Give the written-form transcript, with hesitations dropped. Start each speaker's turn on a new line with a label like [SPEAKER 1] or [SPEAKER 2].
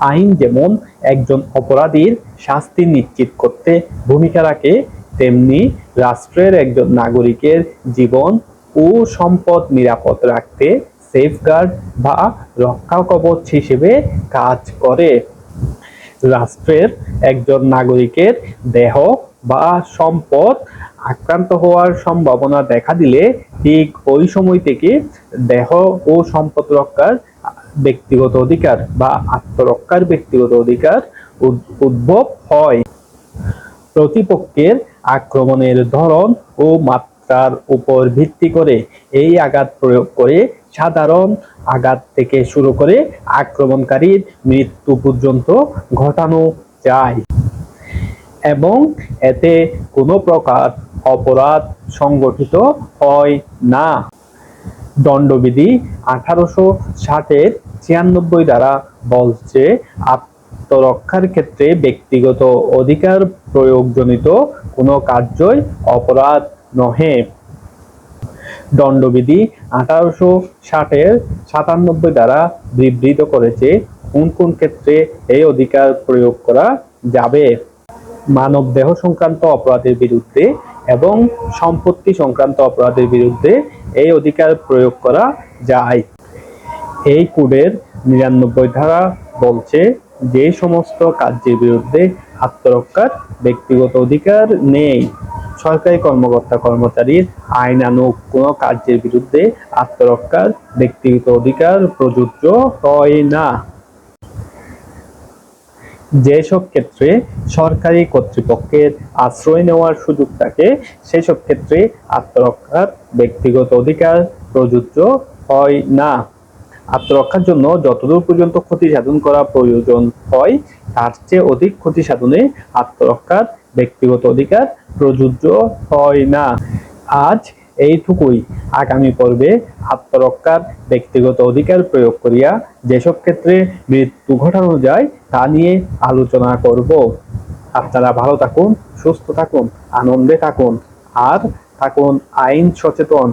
[SPEAKER 1] আইন যেমন একজন অপরাধীর শাস্তি নিশ্চিত করতে ভূমিকা রাখে, তেমনি রাষ্ট্রের একজন নাগরিকের জীবন ও সম্পদ নিরাপদ রাখতে সেফগার্ড বা রক্ষাকবচ হিসেবে কাজ করে। রাষ্ট্রের একজন নাগরিকের দেহ বা সম্পদ আক্রান্ত হওয়ার সম্ভাবনা দেখা দিলে ঠিক ওই সময় থেকে দেহ ও সম্পদ রক্ষার ব্যক্তিগত অধিকার বা আত্মরক্ষার ব্যক্তিগত অধিকার উদ্ভব হয়। প্রতিপক্ষের আক্রমণের ধরন ও মাত্রার উপর ভিত্তি করে এই আঘাত প্রয়োগ করে সাধারণ আঘাত থেকে শুরু করে আক্রমণকারীর মৃত্যু পর্যন্ত ঘটানো যায় এবং এতে কোনো প্রকার অপরাধ সংগঠিত হয় না। দণ্ডবিধি 1860-এর 96 ধারা বলছে, আত্মরক্ষার ক্ষেত্রে ব্যক্তিগত অধিকার প্রয়োগজনিত কোনো কার্যই অপরাধ নহে। দণ্ডবিধি 1860-এর 97 ধারা বিবৃত করেছে কোন কোন ক্ষেত্রে এই অধিকার প্রয়োগ করা যাবে। মানবদেহ সংক্রান্ত অপরাধের বিরুদ্ধে এবং সম্পত্তি সংক্রান্ত অপরাধের বিরুদ্ধে এই অধিকার প্রয়োগ করা যায়। এই কোডের 99 ধারা বলছে, যে সমস্ত কার্যের বিরুদ্ধে আত্মরক্ষার ব্যক্তিগত অধিকার নেই। সরকারি কর্মকর্তা-কর্মচারীর আইনানুগ কোনো কার্যের বিরুদ্ধে আত্মরক্ষার ব্যক্তিগত অধিকার প্রযোজ্য হয় না। যেসব ক্ষেত্রে সরকারি কর্তৃপক্ষের আশ্রয় নেওয়ার সুযোগ থাকে, সেসব ক্ষেত্রে আত্মরক্ষার ব্যক্তিগত অধিকার প্রযোজ্য হয় না। আত্মরক্ষার জন্য যতদূর পর্যন্ত ক্ষতি সাধন করা প্রয়োজন হয়, তার চেয়ে অধিক ক্ষতি সাধনে আত্মরক্ষার ব্যক্তিগত অধিকার প্রযোজ্য হয় না। আজ এইটুকুই। আগামী পর্বে আত্মরক্ষার ব্যক্তিগত অধিকার প্রয়োগ করিয়া যেসব ক্ষেত্রে মৃত্যু ঘটানো যায় তা নিয়ে আলোচনা করব। আপনারা ভালো থাকুন, সুস্থ থাকুন, আনন্দে থাকুন আর থাকুন আইন সচেতন।